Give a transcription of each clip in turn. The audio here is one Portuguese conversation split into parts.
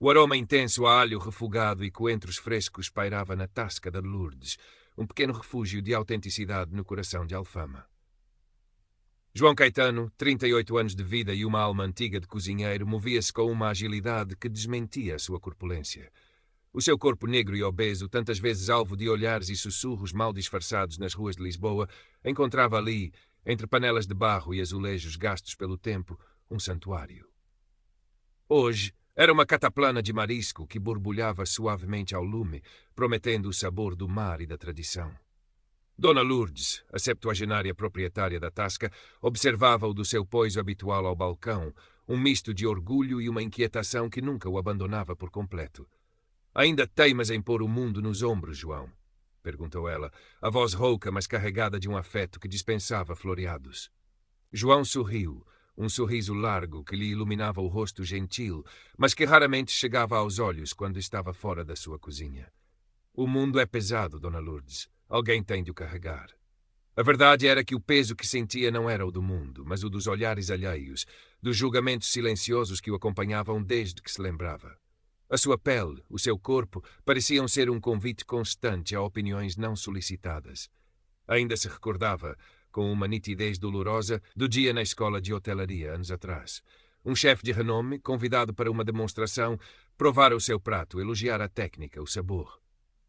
O aroma intenso a alho refogado e coentros frescos pairava na tasca de Lourdes, um pequeno refúgio de autenticidade no coração de Alfama. João Caetano, 38 anos de vida e uma alma antiga de cozinheiro, movia-se com uma agilidade que desmentia a sua corpulência. O seu corpo negro e obeso, tantas vezes alvo de olhares e sussurros mal disfarçados nas ruas de Lisboa, encontrava ali, entre panelas de barro e azulejos gastos pelo tempo, um santuário. Hoje, era uma cataplana de marisco que borbulhava suavemente ao lume, prometendo o sabor do mar e da tradição. Dona Lourdes, a septuagenária proprietária da tasca, observava-o do seu poiso habitual ao balcão, um misto de orgulho e uma inquietação que nunca o abandonava por completo. «Ainda teimas em pôr o mundo nos ombros, João?» perguntou ela, a voz rouca, mas carregada de um afeto que dispensava floreados. João sorriu, um sorriso largo que lhe iluminava o rosto gentil, mas que raramente chegava aos olhos quando estava fora da sua cozinha. «O mundo é pesado, Dona Lourdes. Alguém tem de o carregar.» A verdade era que o peso que sentia não era o do mundo, mas o dos olhares alheios, dos julgamentos silenciosos que o acompanhavam desde que se lembrava. A sua pele, o seu corpo, pareciam ser um convite constante a opiniões não solicitadas. Ainda se recordava, com uma nitidez dolorosa, do dia na escola de hotelaria, anos atrás. Um chefe de renome, convidado para uma demonstração, provara o seu prato, elogiar a técnica, o sabor.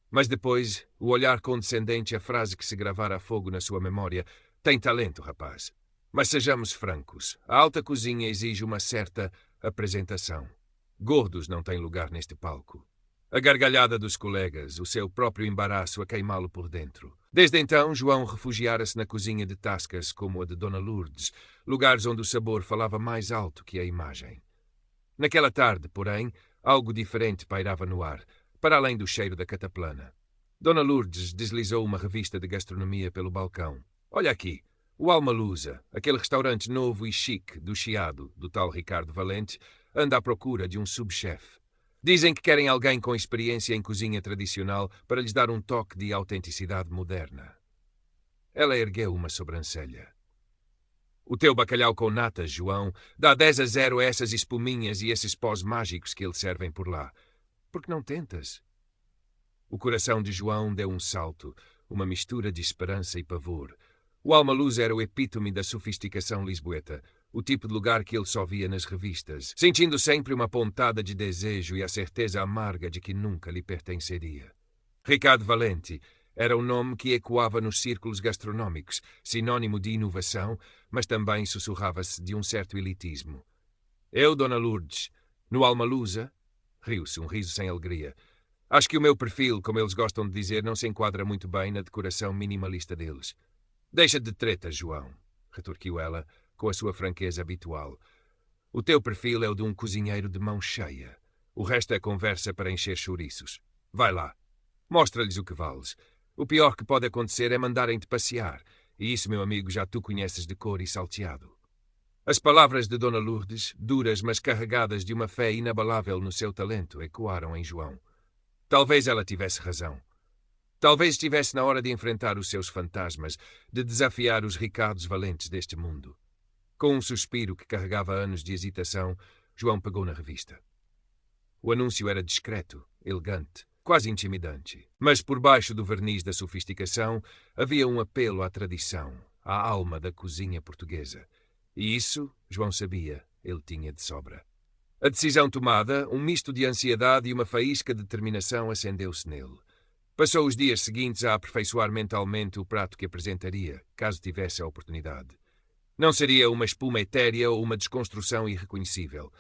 Mas depois, o olhar condescendente, a frase que se gravara a fogo na sua memória: «Tem talento, rapaz.» Mas sejamos francos, a alta cozinha exige uma certa apresentação. Gordos não têm lugar neste palco. A gargalhada dos colegas, o seu próprio embaraço a queimá-lo por dentro. Desde então, João refugiara-se na cozinha de tascas como a de Dona Lourdes, lugares onde o sabor falava mais alto que a imagem. Naquela tarde, porém, algo diferente pairava no ar, para além do cheiro da cataplana. Dona Lourdes deslizou uma revista de gastronomia pelo balcão. «Olha aqui, o Almalusa, aquele restaurante novo e chique do Chiado, do tal Ricardo Valente, anda à procura de um subchefe. Dizem que querem alguém com experiência em cozinha tradicional para lhes dar um toque de autenticidade moderna.» Ela ergueu uma sobrancelha. «O teu bacalhau com natas, João, dá 10-0 a essas espuminhas e esses pós mágicos que eles servem por lá. Por que não tentas?» O coração de João deu um salto, uma mistura de esperança e pavor. O Almalusa era o epítome da sofisticação lisboeta, o tipo de lugar que ele só via nas revistas, sentindo sempre uma pontada de desejo e a certeza amarga de que nunca lhe pertenceria. Ricardo Valente era um nome que ecoava nos círculos gastronómicos, sinônimo de inovação, mas também sussurrava-se de um certo elitismo. «Eu, Dona Lourdes, no Almalusa?» Riu-se, um riso sem alegria. «Acho que o meu perfil, como eles gostam de dizer, não se enquadra muito bem na decoração minimalista deles.» «Deixa de treta, João», retorquiu ela, com a sua franqueza habitual. «O teu perfil é o de um cozinheiro de mão cheia. O resto é conversa para encher chouriços. Vai lá. Mostra-lhes o que vales. O pior que pode acontecer é mandarem-te passear, e isso, meu amigo, já tu conheces de cor e salteado.» As palavras de Dona Lourdes, duras mas carregadas de uma fé inabalável no seu talento, ecoaram em João. Talvez ela tivesse razão. Talvez estivesse na hora de enfrentar os seus fantasmas, de desafiar os Ricardos Valentes deste mundo. Com um suspiro que carregava anos de hesitação, João pegou na revista. O anúncio era discreto, elegante, quase intimidante. Mas por baixo do verniz da sofisticação havia um apelo à tradição, à alma da cozinha portuguesa. E isso, João sabia, ele tinha de sobra. A decisão tomada, um misto de ansiedade e uma faísca de determinação acendeu-se nele. Passou os dias seguintes a aperfeiçoar mentalmente o prato que apresentaria, caso tivesse a oportunidade. Não seria uma espuma etérea ou uma desconstrução irreconhecível.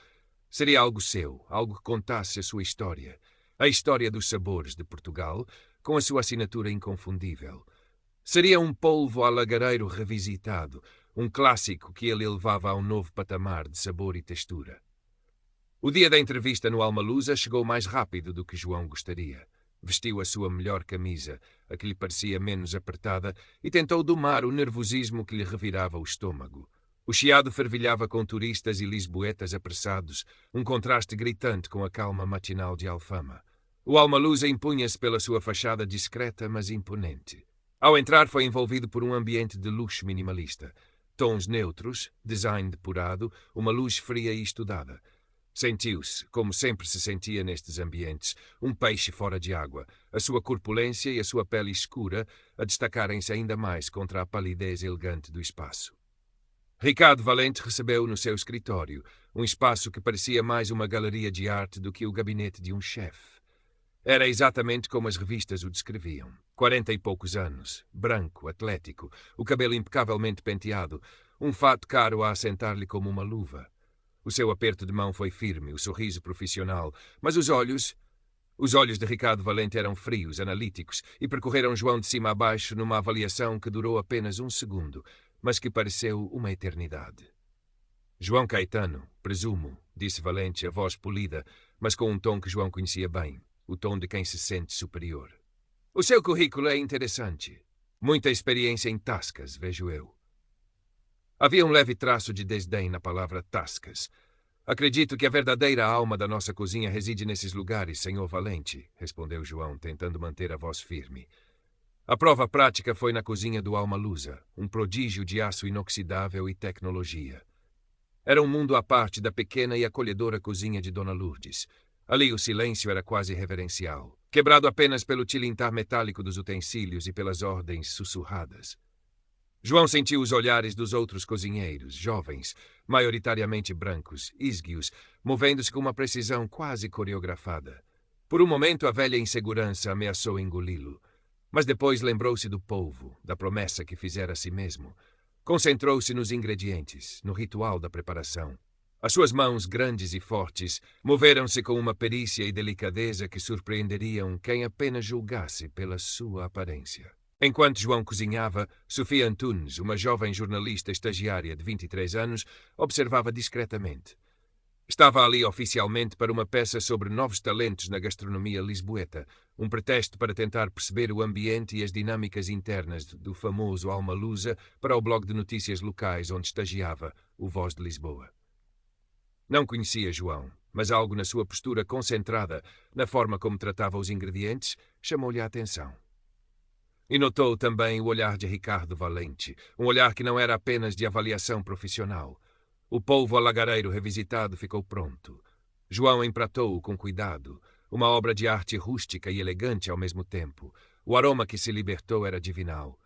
Seria algo seu, algo que contasse a sua história, a história dos sabores de Portugal, com a sua assinatura inconfundível. Seria um polvo alagareiro revisitado, um clássico que ele elevava a um novo patamar de sabor e textura. O dia da entrevista no Almalusa chegou mais rápido do que João gostaria. Vestiu a sua melhor camisa, a que lhe parecia menos apertada, e tentou domar o nervosismo que lhe revirava o estômago. O Chiado fervilhava com turistas e lisboetas apressados, um contraste gritante com a calma matinal de Alfama. O Almalusa impunha-se pela sua fachada discreta, mas imponente. Ao entrar, foi envolvido por um ambiente de luxo minimalista. Tons neutros, design depurado, uma luz fria e estudada. Sentiu-se, como sempre se sentia nestes ambientes, um peixe fora de água, a sua corpulência e a sua pele escura a destacarem-se ainda mais contra a palidez elegante do espaço. Ricardo Valente recebeu no seu escritório, um espaço que parecia mais uma galeria de arte do que o gabinete de um chefe. Era exatamente como as revistas o descreviam. 40 e poucos anos, branco, atlético, o cabelo impecavelmente penteado, um fato caro a assentar-lhe como uma luva. O seu aperto de mão foi firme, o sorriso profissional, mas os olhos de Ricardo Valente eram frios, analíticos, e percorreram João de cima a baixo numa avaliação que durou apenas um segundo, mas que pareceu uma eternidade. João Caetano, presumo, disse Valente, a voz polida, mas com um tom que João conhecia bem, o tom de quem se sente superior. O seu currículo é interessante. Muita experiência em tascas, vejo eu. Havia um leve traço de desdém na palavra tascas. Acredito que a verdadeira alma da nossa cozinha reside nesses lugares, senhor Valente, respondeu João, tentando manter a voz firme. A prova prática foi na cozinha do Alma Lusa, um prodígio de aço inoxidável e tecnologia. Era um mundo à parte da pequena e acolhedora cozinha de Dona Lourdes. Ali o silêncio era quase reverencial, quebrado apenas pelo tilintar metálico dos utensílios e pelas ordens sussurradas. João sentiu os olhares dos outros cozinheiros, jovens, maioritariamente brancos, ísguios, movendo-se com uma precisão quase coreografada. Por um momento a velha insegurança ameaçou engoli-lo, mas depois lembrou-se do polvo, da promessa que fizera a si mesmo. Concentrou-se nos ingredientes, no ritual da preparação. As suas mãos, grandes e fortes, moveram-se com uma perícia e delicadeza que surpreenderiam quem apenas julgasse pela sua aparência. Enquanto João cozinhava, Sofia Antunes, uma jovem jornalista estagiária de 23 anos, observava discretamente. Estava ali oficialmente para uma peça sobre novos talentos na gastronomia lisboeta, um pretexto para tentar perceber o ambiente e as dinâmicas internas do famoso Alma Lusa para o blog de notícias locais onde estagiava, o Voz de Lisboa. Não conhecia João, mas algo na sua postura concentrada, na forma como tratava os ingredientes, chamou-lhe a atenção. E notou também o olhar de Ricardo Valente, um olhar que não era apenas de avaliação profissional. O polvo alagareiro revisitado ficou pronto. João empratou-o com cuidado, uma obra de arte rústica e elegante ao mesmo tempo. O aroma que se libertou era divinal.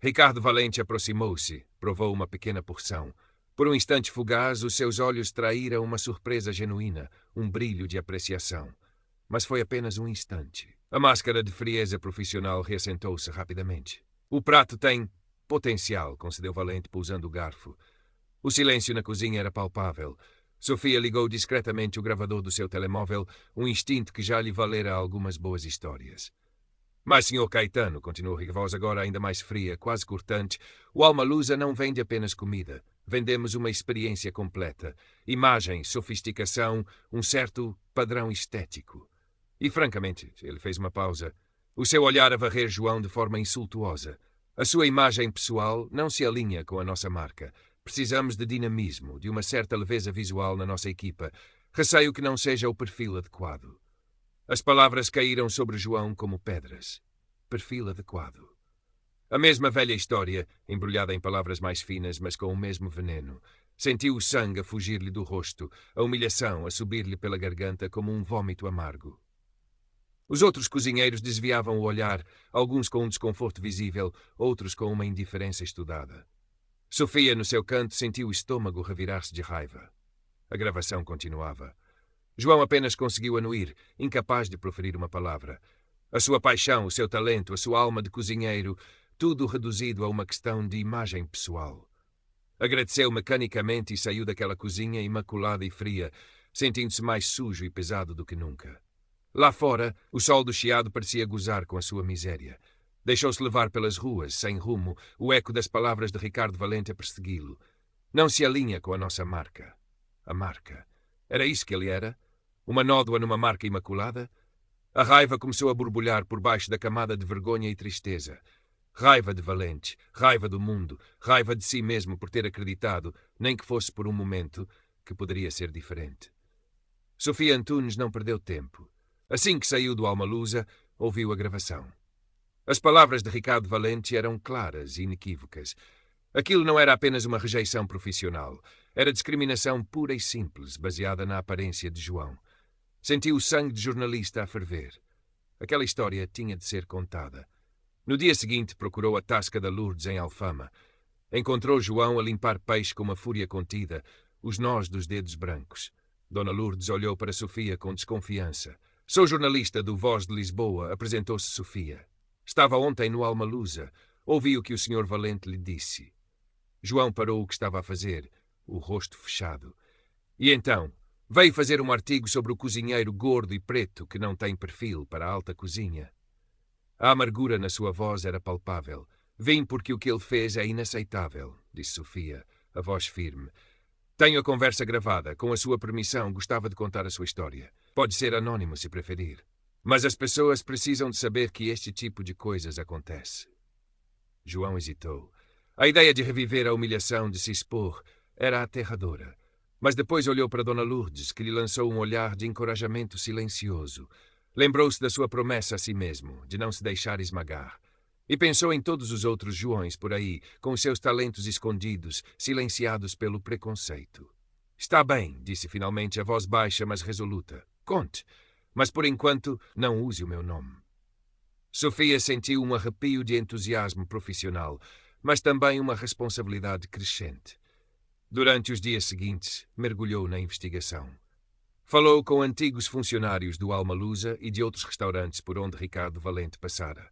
Ricardo Valente aproximou-se, provou uma pequena porção. Por um instante fugaz, os seus olhos traíram uma surpresa genuína, um brilho de apreciação. Mas foi apenas um instante. A máscara de frieza profissional reassentou-se rapidamente. O prato tem potencial, concedeu Valente, pousando o garfo. O silêncio na cozinha era palpável. Sofia ligou discretamente o gravador do seu telemóvel, um instinto que já lhe valera algumas boas histórias. Mas, senhor Caetano, continuou a voz agora ainda mais fria, quase cortante, o Alma Lusa não vende apenas comida. Vendemos uma experiência completa. Imagem, sofisticação, um certo padrão estético. E, francamente, ele fez uma pausa, o seu olhar a varrer João de forma insultuosa. A sua imagem pessoal não se alinha com a nossa marca. Precisamos de dinamismo, de uma certa leveza visual na nossa equipa. Receio que não seja o perfil adequado. As palavras caíram sobre João como pedras. Perfil adequado. A mesma velha história, embrulhada em palavras mais finas, mas com o mesmo veneno. Sentiu o sangue a fugir-lhe do rosto, a humilhação a subir-lhe pela garganta como um vômito amargo. Os outros cozinheiros desviavam o olhar, alguns com um desconforto visível, outros com uma indiferença estudada. Sofia, no seu canto, sentiu o estômago revirar-se de raiva. A gravação continuava. João apenas conseguiu anuir, incapaz de proferir uma palavra. A sua paixão, o seu talento, a sua alma de cozinheiro, tudo reduzido a uma questão de imagem pessoal. Agradeceu mecanicamente e saiu daquela cozinha imaculada e fria, sentindo-se mais sujo e pesado do que nunca. Lá fora, o sol do chiado parecia gozar com a sua miséria. Deixou-se levar pelas ruas, sem rumo, o eco das palavras de Ricardo Valente a persegui-lo. Não se alinha com a nossa marca. A marca. Era isso que ele era? Uma nódoa numa marca imaculada? A raiva começou a borbulhar por baixo da camada de vergonha e tristeza. Raiva de Valente, raiva do mundo, raiva de si mesmo por ter acreditado, nem que fosse por um momento, que poderia ser diferente. Sofia Antunes não perdeu tempo. Assim que saiu do Alma Lusa, ouviu a gravação. As palavras de Ricardo Valente eram claras e inequívocas. Aquilo não era apenas uma rejeição profissional. Era discriminação pura e simples, baseada na aparência de João. Sentiu o sangue de jornalista a ferver. Aquela história tinha de ser contada. No dia seguinte procurou a tasca da Lourdes em Alfama. Encontrou João a limpar peixe com uma fúria contida, os nós dos dedos brancos. Dona Lourdes olhou para Sofia com desconfiança. Sou jornalista do Voz de Lisboa, apresentou-se Sofia. Estava ontem no Almalusa. Ouvi o que o Sr. Valente lhe disse. João parou o que estava a fazer, o rosto fechado. E então, veio fazer um artigo sobre o cozinheiro gordo e preto que não tem perfil para a alta cozinha. A amargura na sua voz era palpável. Vim porque o que ele fez é inaceitável, disse Sofia, a voz firme. Tenho a conversa gravada. Com a sua permissão, gostava de contar a sua história. Pode ser anónimo, se preferir. Mas as pessoas precisam de saber que este tipo de coisas acontece. João hesitou. A ideia de reviver a humilhação de se expor era aterradora. Mas depois olhou para Dona Lourdes, que lhe lançou um olhar de encorajamento silencioso. Lembrou-se da sua promessa a si mesmo, de não se deixar esmagar. E pensou em todos os outros Joões por aí, com os seus talentos escondidos, silenciados pelo preconceito. Está bem, disse finalmente a voz baixa, mas resoluta. Conte, mas por enquanto não use o meu nome. Sofia sentiu um arrepio de entusiasmo profissional, mas também uma responsabilidade crescente. Durante os dias seguintes, mergulhou na investigação. Falou com antigos funcionários do Almalusa e de outros restaurantes por onde Ricardo Valente passara.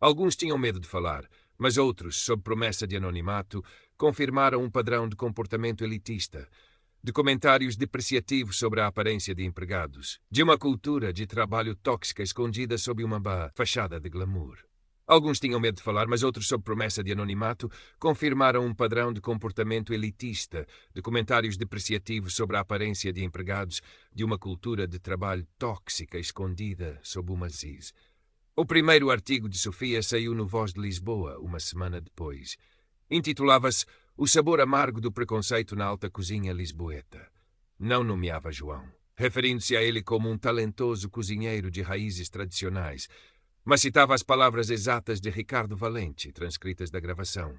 Alguns tinham medo de falar, mas outros, sob promessa de anonimato, confirmaram um padrão de comportamento elitista, de comentários depreciativos sobre a aparência de empregados, de uma cultura de trabalho tóxica escondida sob uma fachada de glamour. Alguns tinham medo de falar, mas outros, sob promessa de anonimato, confirmaram um padrão de comportamento elitista, de comentários depreciativos sobre a aparência de empregados, de uma cultura de trabalho tóxica escondida sob uma ziz. O primeiro artigo de Sofia saiu no Voz de Lisboa, uma semana depois. Intitulava-se O Sabor Amargo do Preconceito na Alta Cozinha Lisboeta. Não nomeava João, referindo-se a ele como um talentoso cozinheiro de raízes tradicionais, mas citava as palavras exatas de Ricardo Valente, transcritas da gravação.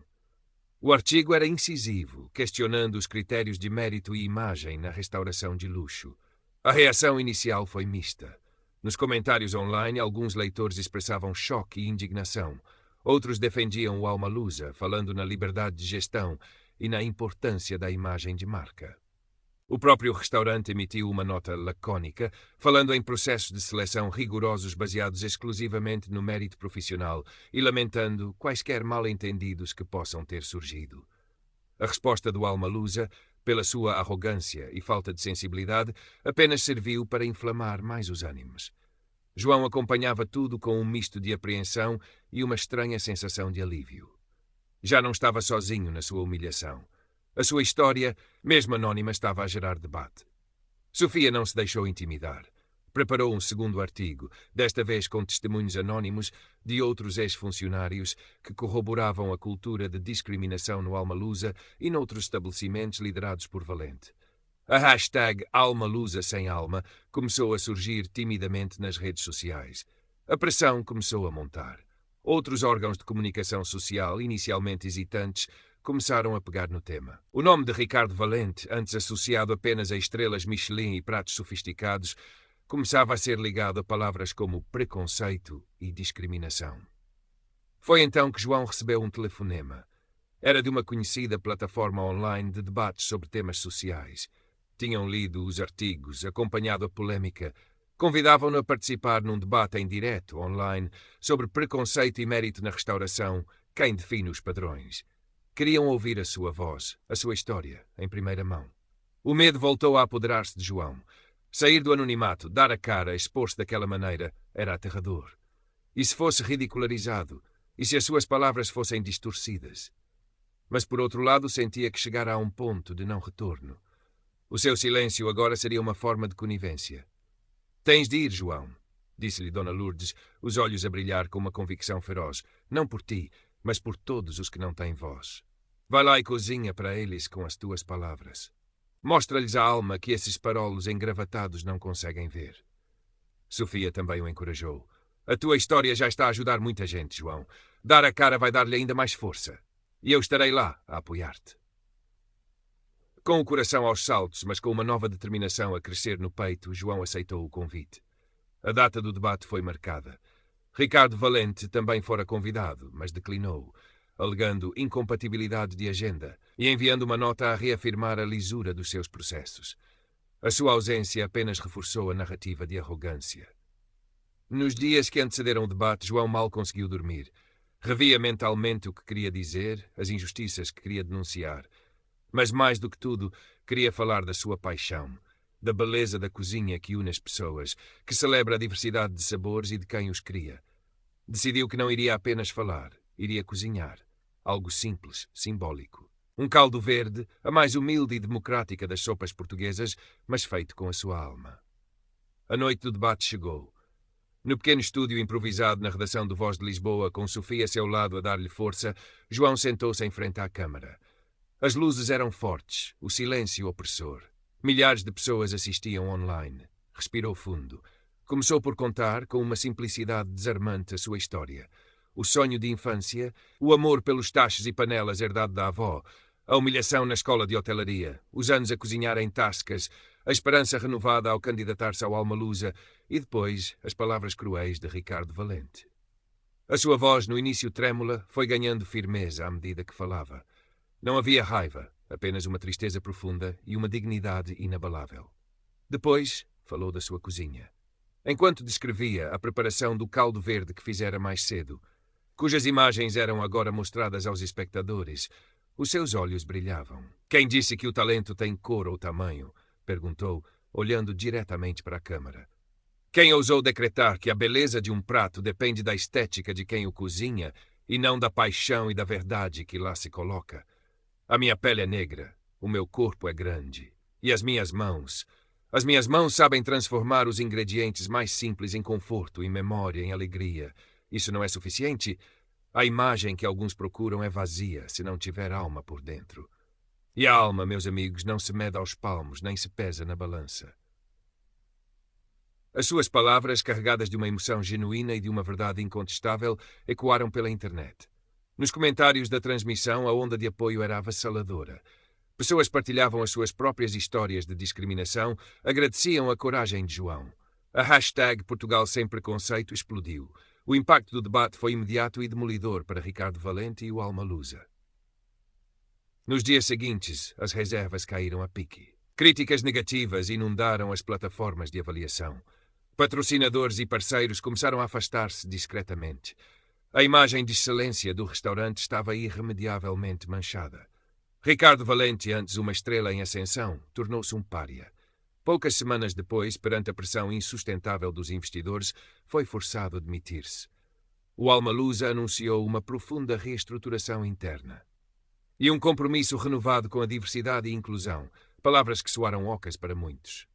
O artigo era incisivo, questionando os critérios de mérito e imagem na restauração de luxo. A reação inicial foi mista. Nos comentários online, alguns leitores expressavam choque e indignação. Outros defendiam o Almalusa, falando na liberdade de gestão e na importância da imagem de marca. O próprio restaurante emitiu uma nota lacônica, falando em processos de seleção rigorosos baseados exclusivamente no mérito profissional e lamentando quaisquer mal-entendidos que possam ter surgido. A resposta do Almalusa, pela sua arrogância e falta de sensibilidade, apenas serviu para inflamar mais os ânimos. João acompanhava tudo com um misto de apreensão e uma estranha sensação de alívio. Já não estava sozinho na sua humilhação. A sua história, mesmo anónima, estava a gerar debate. Sofia não se deixou intimidar. Preparou um segundo artigo, desta vez com testemunhos anónimos de outros ex-funcionários que corroboravam a cultura de discriminação no Almalusa e noutros estabelecimentos liderados por Valente. A hashtag Almalusa sem alma começou a surgir timidamente nas redes sociais. A pressão começou a montar. Outros órgãos de comunicação social, inicialmente hesitantes, começaram a pegar no tema. O nome de Ricardo Valente, antes associado apenas a estrelas Michelin e pratos sofisticados, começava a ser ligado a palavras como preconceito e discriminação. Foi então que João recebeu um telefonema. Era de uma conhecida plataforma online de debates sobre temas sociais. Tinham lido os artigos, acompanhado a polémica. Convidavam-no a participar num debate em direto, online, sobre preconceito e mérito na restauração, quem define os padrões. Queriam ouvir a sua voz, a sua história, em primeira mão. O medo voltou a apoderar-se de João. Sair do anonimato, dar a cara, expor-se daquela maneira, era aterrador. E se fosse ridicularizado? E se as suas palavras fossem distorcidas? Mas, por outro lado, sentia que chegara a um ponto de não retorno. O seu silêncio agora seria uma forma de conivência. Tens de ir, João, disse-lhe Dona Lourdes, os olhos a brilhar com uma convicção feroz. Não por ti, mas por todos os que não têm voz. Vai lá e cozinha para eles com as tuas palavras. Mostra-lhes a alma que esses parolos engravatados não conseguem ver. Sofia também o encorajou. A tua história já está a ajudar muita gente, João. Dar a cara vai dar-lhe ainda mais força. E eu estarei lá a apoiar-te. Com o coração aos saltos, mas com uma nova determinação a crescer no peito, João aceitou o convite. A data do debate foi marcada. Ricardo Valente também fora convidado, mas declinou, alegando incompatibilidade de agenda e enviando uma nota a reafirmar a lisura dos seus processos. A sua ausência apenas reforçou a narrativa de arrogância. Nos dias que antecederam o debate, João mal conseguiu dormir. Revia mentalmente o que queria dizer, as injustiças que queria denunciar. Mas, mais do que tudo, queria falar da sua paixão, da beleza da cozinha que une as pessoas, que celebra a diversidade de sabores e de quem os cria. Decidiu que não iria apenas falar, iria cozinhar. Algo simples, simbólico. Um caldo verde, a mais humilde e democrática das sopas portuguesas, mas feito com a sua alma. A noite do debate chegou. No pequeno estúdio improvisado na redação do Voz de Lisboa, com Sofia a seu lado a dar-lhe força, João sentou-se em frente à câmara. As luzes eram fortes, o silêncio opressor. Milhares de pessoas assistiam online. Respirou fundo. Começou por contar, com uma simplicidade desarmante, a sua história. O sonho de infância, o amor pelos tachos e panelas herdado da avó, a humilhação na escola de hotelaria, os anos a cozinhar em tascas, a esperança renovada ao candidatar-se ao Almalusa e depois as palavras cruéis de Ricardo Valente. A sua voz, no início trêmula, foi ganhando firmeza à medida que falava. Não havia raiva, apenas uma tristeza profunda e uma dignidade inabalável. Depois, falou da sua cozinha. Enquanto descrevia a preparação do caldo verde que fizera mais cedo, cujas imagens eram agora mostradas aos espectadores, os seus olhos brilhavam. Quem disse que o talento tem cor ou tamanho? Perguntou, olhando diretamente para a câmara. Quem ousou decretar que a beleza de um prato depende da estética de quem o cozinha e não da paixão e da verdade que lá se coloca? A minha pele é negra, o meu corpo é grande. E as minhas mãos? As minhas mãos sabem transformar os ingredientes mais simples em conforto, em memória, em alegria. Isso não é suficiente? A imagem que alguns procuram é vazia, se não tiver alma por dentro. E a alma, meus amigos, não se mede aos palmos, nem se pesa na balança. As suas palavras, carregadas de uma emoção genuína e de uma verdade incontestável, ecoaram pela internet. Nos comentários da transmissão, a onda de apoio era avassaladora. Pessoas partilhavam as suas próprias histórias de discriminação, agradeciam a coragem de João. A hashtag Portugal Sem Preconceito explodiu. O impacto do debate foi imediato e demolidor para Ricardo Valente e o Almalusa. Nos dias seguintes, as reservas caíram a pique. Críticas negativas inundaram as plataformas de avaliação. Patrocinadores e parceiros começaram a afastar-se discretamente. A imagem de excelência do restaurante estava irremediavelmente manchada. Ricardo Valente, antes uma estrela em ascensão, tornou-se um pária. Poucas semanas depois, perante a pressão insustentável dos investidores, foi forçado a demitir-se. O Almalusa anunciou uma profunda reestruturação interna. E um compromisso renovado com a diversidade e inclusão, palavras que soaram ocas para muitos.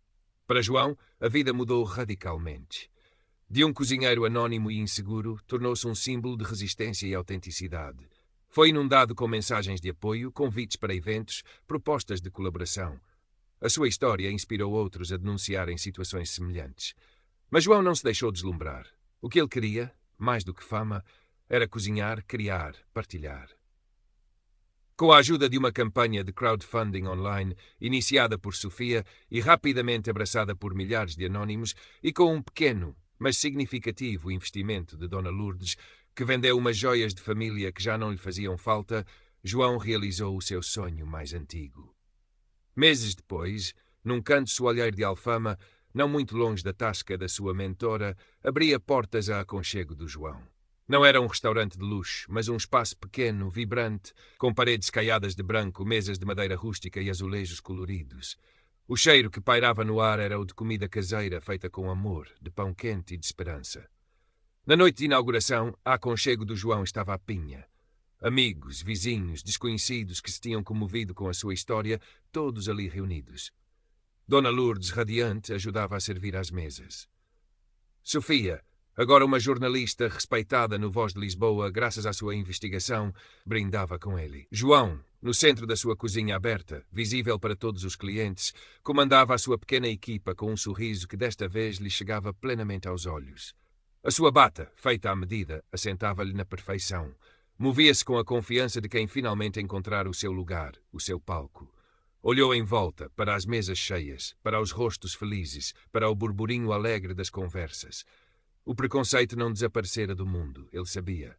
Para João, a vida mudou radicalmente. De um cozinheiro anónimo e inseguro, tornou-se um símbolo de resistência e autenticidade. Foi inundado com mensagens de apoio, convites para eventos, propostas de colaboração. A sua história inspirou outros a denunciarem situações semelhantes. Mas João não se deixou deslumbrar. O que ele queria, mais do que fama, era cozinhar, criar, partilhar. Com a ajuda de uma campanha de crowdfunding online, iniciada por Sofia e rapidamente abraçada por milhares de anónimos, e com um pequeno, mas significativo investimento de Dona Lourdes, que vendeu umas joias de família que já não lhe faziam falta, João realizou o seu sonho mais antigo. Meses depois, num canto soalheiro de Alfama, não muito longe da tasca da sua mentora, abria portas a aconchego do João. Não era um restaurante de luxo, mas um espaço pequeno, vibrante, com paredes caiadas de branco, mesas de madeira rústica e azulejos coloridos. O cheiro que pairava no ar era o de comida caseira feita com amor, de pão quente e de esperança. Na noite de inauguração, a aconchego do João estava à pinha. Amigos, vizinhos, desconhecidos que se tinham comovido com a sua história, todos ali reunidos. Dona Lourdes, radiante, ajudava a servir às mesas. Sofia, agora uma jornalista respeitada no Voz de Lisboa graças à sua investigação, brindava com ele. João, no centro da sua cozinha aberta, visível para todos os clientes, comandava a sua pequena equipa com um sorriso que desta vez lhe chegava plenamente aos olhos. A sua bata, feita à medida, assentava-lhe na perfeição. Movia-se com a confiança de quem finalmente encontrara o seu lugar, o seu palco. Olhou em volta, para as mesas cheias, para os rostos felizes, para o burburinho alegre das conversas. O preconceito não desaparecera do mundo, ele sabia.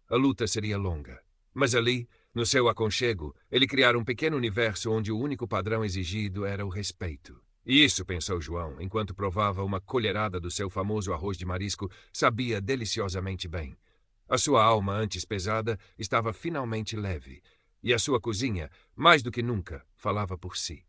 A luta seria longa. Mas ali, no seu aconchego, ele criara um pequeno universo onde o único padrão exigido era o respeito. E isso, pensou João, enquanto provava uma colherada do seu famoso arroz de marisco, sabia deliciosamente bem. A sua alma, antes pesada, estava finalmente leve. E a sua cozinha, mais do que nunca, falava por si.